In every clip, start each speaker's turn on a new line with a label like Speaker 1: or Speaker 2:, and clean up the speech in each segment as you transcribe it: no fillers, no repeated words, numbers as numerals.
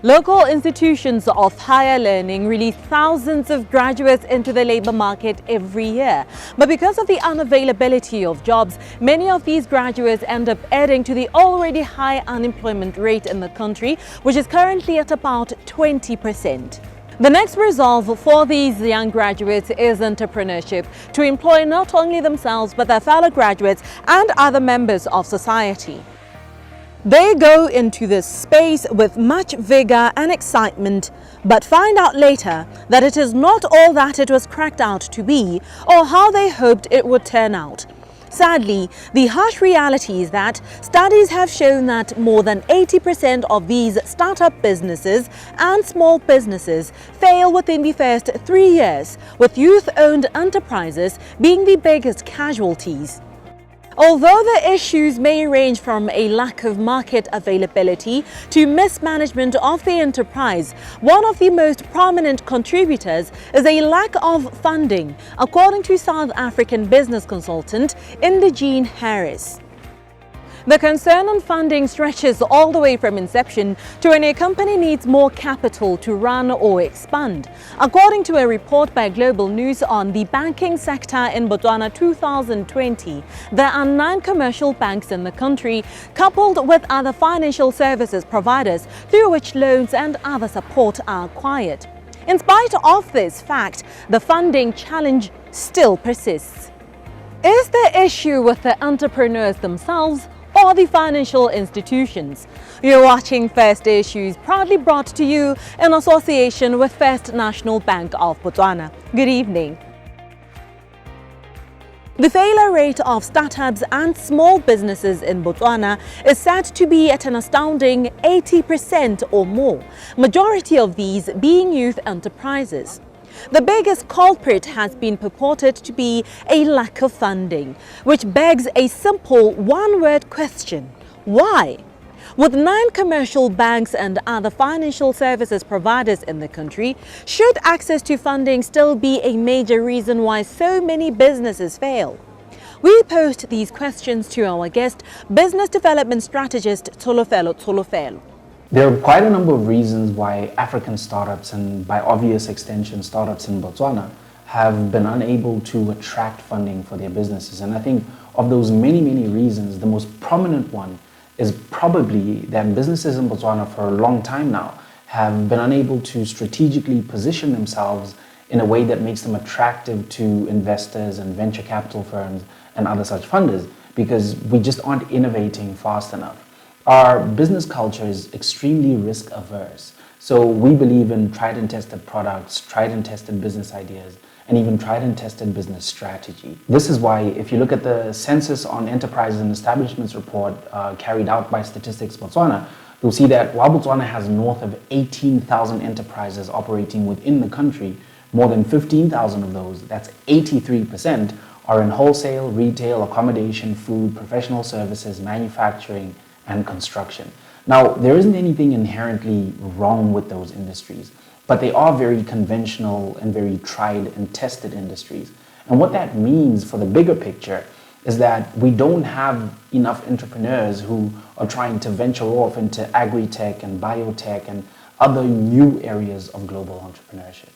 Speaker 1: Local institutions of higher learning release thousands of graduates into the labor market every year. But because of the unavailability of jobs, many of these graduates end up adding to the already high unemployment rate in the country, which is currently at about 20%. The next resolve for these young graduates is entrepreneurship, to employ not only themselves but their fellow graduates and other members of society. They go into this space with much vigor and excitement, but find out later that it is not all that it was cracked out to be or how they hoped it would turn out. Sadly, the harsh reality is that studies have shown that more than 80% of these startup businesses and small businesses fail within the first 3 years, with youth-owned enterprises being the biggest casualties. Although the issues may range from a lack of market availability to mismanagement of the enterprise, one of the most prominent contributors is a lack of funding, according to South African business consultant Indegene Harris. The concern on funding stretches all the way from inception to when a company needs more capital to run or expand. According to a report by Global News on the banking sector in Botswana 2020, there are 9 commercial banks in the country, coupled with other financial services providers through which loans and other support are acquired. In spite of this fact, the funding challenge still persists. Is the issue with the entrepreneurs themselves or the financial institutions? You're watching First Issues, proudly brought to you in association with First National Bank of Botswana. Good evening. The failure rate of startups and small businesses in Botswana is said to be at an astounding 80% or more, majority of these being youth enterprises. The biggest culprit has been purported to be a lack of funding, which begs a simple one-word question: why? With 9 commercial banks and other financial services providers in the country, should access to funding still be a major reason why so many businesses fail? We posed these questions to our guest, business development strategist Tolofelo.
Speaker 2: There are quite a number of reasons why African startups, and by obvious extension startups in Botswana, have been unable to attract funding for their businesses. And I think of those many reasons, the most prominent one is probably that businesses in Botswana for a long time now have been unable to strategically position themselves in a way that makes them attractive to investors and venture capital firms and other such funders, because we just aren't innovating fast enough. Our business culture is extremely risk averse. So we believe in tried and tested products, tried and tested business ideas, and even tried and tested business strategy. This is why if you look at the Census on Enterprises and Establishments report carried out by Statistics Botswana, you'll see that while Botswana has north of 18,000 enterprises operating within the country, more than 15,000 of those, that's 83%, are in wholesale, retail, accommodation, food, professional services, manufacturing, and construction. Now, there isn't anything inherently wrong with those industries, but they are very conventional and very tried and tested industries. And what that means for the bigger picture is that we don't have enough entrepreneurs who are trying to venture off into agri-tech and biotech and other new areas of global entrepreneurship.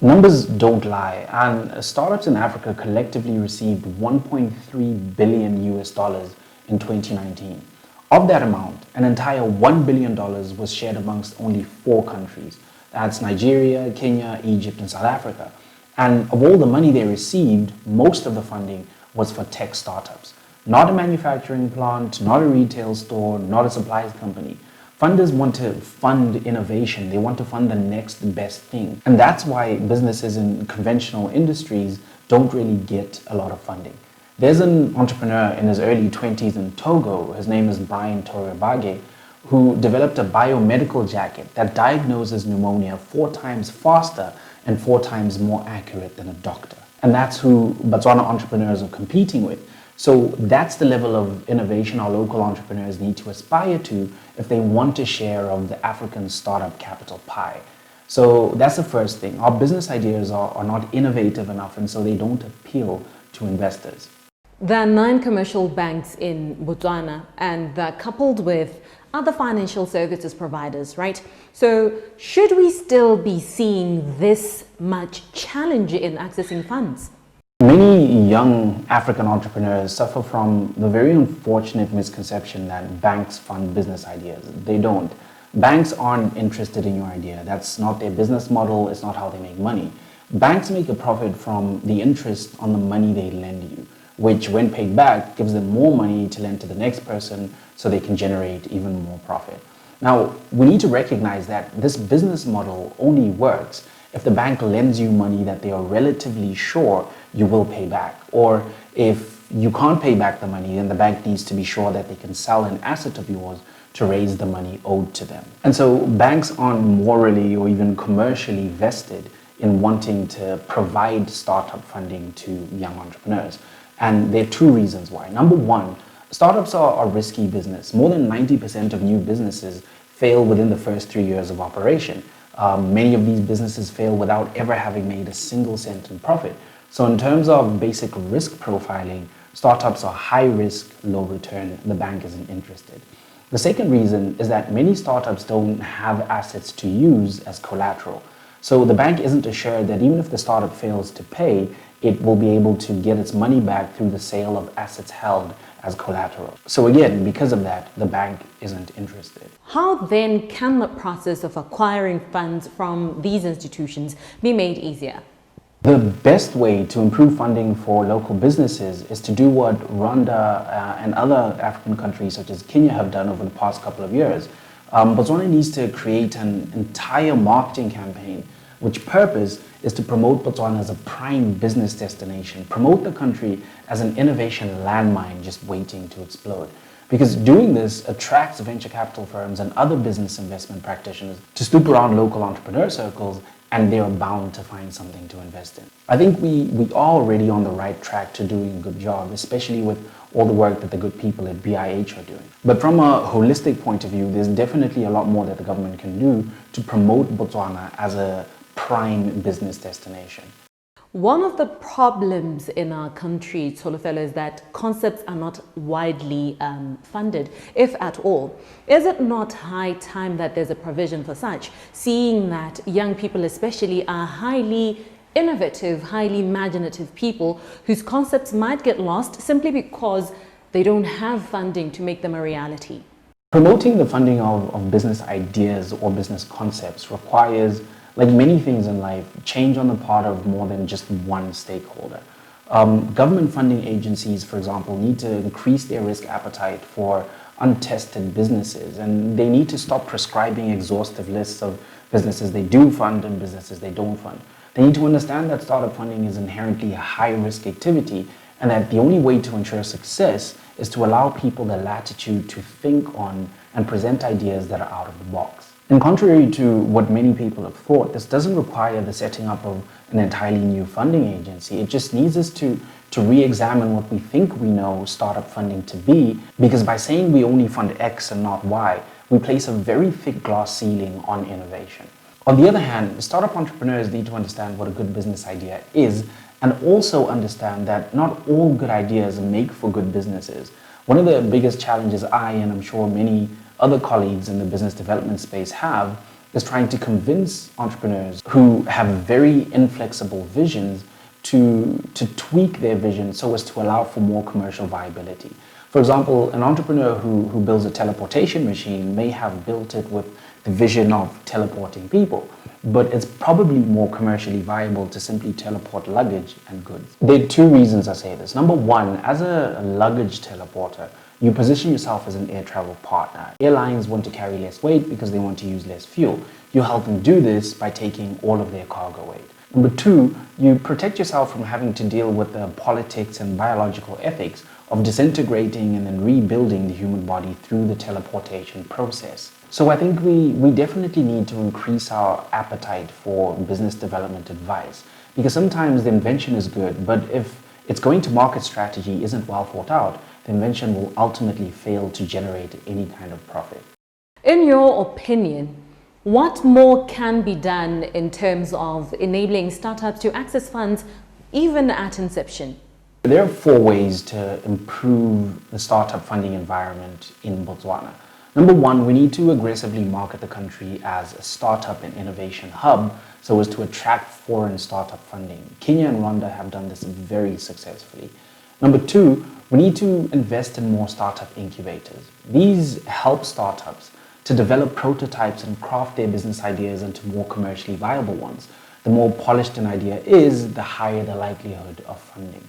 Speaker 2: Numbers don't lie, and startups in Africa collectively received $1.3 billion in 2019. Of that amount, an entire $1 billion was shared amongst only 4 countries. That's Nigeria, Kenya, Egypt, and South Africa. And of all the money they received, most of the funding was for tech startups. Not a manufacturing plant, not a retail store, not a supplies company. Funders want to fund innovation. They want to fund the next best thing. And that's why businesses in conventional industries don't really get a lot of funding. There's an entrepreneur in his early 20s in Togo, his name is Brian Torebage, who developed a biomedical jacket that diagnoses pneumonia 4 times faster and 4 times more accurate than a doctor. And that's who Botswana entrepreneurs are competing with. So that's the level of innovation our local entrepreneurs need to aspire to if they want a share of the African startup capital pie. So that's the first thing. Our business ideas are not innovative enough, and so they don't appeal to investors.
Speaker 1: There are 9 commercial banks in Botswana, and they're coupled with other financial services providers, right? So should we still be seeing this much challenge in accessing funds?
Speaker 2: Many young African entrepreneurs suffer from the very unfortunate misconception that banks fund business ideas. They don't. Banks aren't interested in your idea. That's not their business model. It's not how they make money. Banks make a profit from the interest on the money they lend you, which when paid back gives them more money to lend to the next person so they can generate even more profit. Now, we need to recognize that this business model only works if the bank lends you money that they are relatively sure you will pay back. Or if you can't pay back the money, then the bank needs to be sure that they can sell an asset of yours to raise the money owed to them. And so banks aren't morally or even commercially vested in wanting to provide startup funding to young entrepreneurs. And there are 2 reasons why. Number 1, startups are a risky business. More than 90% of new businesses fail within the first 3 years of operation. Many of these businesses fail without ever having made a single cent in profit. So in terms of basic risk profiling, startups are high risk, low return. The bank isn't interested. The second reason is that many startups don't have assets to use as collateral. So the bank isn't assured that even if the startup fails to pay, it will be able to get its money back through the sale of assets held as collateral. So again, because of that, the bank isn't interested.
Speaker 1: How then can the process of acquiring funds from these institutions be made easier?
Speaker 2: The best way to improve funding for local businesses is to do what Rwanda and other African countries such as Kenya have done over the past couple of years. Botswana needs to create an entire marketing campaign which purpose is to promote Botswana as a prime business destination, promote the country as an innovation landmine just waiting to explode. Because doing this attracts venture capital firms and other business investment practitioners to snoop around local entrepreneur circles, and they are bound to find something to invest in. I think we are already on the right track to doing a good job, especially with all the work that the good people at BIH are doing. But from a holistic point of view, there's definitely a lot more that the government can do to promote Botswana as a prime business destination.
Speaker 1: One of the problems in our country, Tolofelo, is that concepts are not widely funded, if at all. Is it not high time that there's a provision for such, seeing that young people especially are highly innovative, highly imaginative people whose concepts might get lost simply because they don't have funding to make them a reality?
Speaker 2: Promoting the funding of business ideas or business concepts requires, like many things in life, change on the part of more than just one stakeholder. Government funding agencies, for example, need to increase their risk appetite for untested businesses, and they need to stop prescribing exhaustive lists of businesses they do fund and businesses they don't fund. They need to understand that startup funding is inherently a high-risk activity, and that the only way to ensure success is to allow people the latitude to think on and present ideas that are out of the box. And contrary to what many people have thought, this doesn't require the setting up of an entirely new funding agency. It just needs us to re-examine what we think we know startup funding to be, because by saying we only fund X and not Y, we place a very thick glass ceiling on innovation. On the other hand, startup entrepreneurs need to understand what a good business idea is, and also understand that not all good ideas make for good businesses. One of the biggest challenges I, and I'm sure many other colleagues in the business development space have, is trying to convince entrepreneurs who have very inflexible visions to tweak their vision so as to allow for more commercial viability. For example, an entrepreneur who builds a teleportation machine may have built it with the vision of teleporting people, but it's probably more commercially viable to simply teleport luggage and goods. There are 2 reasons I say this. Number 1, as a luggage teleporter, you position yourself as an air travel partner. Airlines want to carry less weight because they want to use less fuel. You help them do this by taking all of their cargo weight. Number 2, you protect yourself from having to deal with the politics and biological ethics of disintegrating and then rebuilding the human body through the teleportation process. So I think we definitely need to increase our appetite for business development advice, because sometimes the invention is good, but if its going to market strategy isn't well thought out, the invention will ultimately fail to generate any kind of profit.
Speaker 1: In your opinion, what more can be done in terms of enabling startups to access funds even at inception?
Speaker 2: There are four ways to improve the startup funding environment in Botswana. Number one, we need to aggressively market the country as a startup and innovation hub so as to attract foreign startup funding. Kenya and Rwanda have done this very successfully. Number two, we need to invest in more startup incubators. These help startups to develop prototypes and craft their business ideas into more commercially viable ones. The more polished an idea is, the higher the likelihood of funding.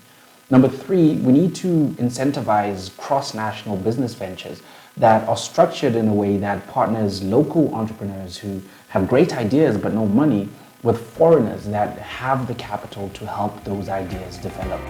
Speaker 2: Number three, we need to incentivize cross-national business ventures that are structured in a way that partners local entrepreneurs who have great ideas but no money with foreigners that have the capital to help those ideas develop.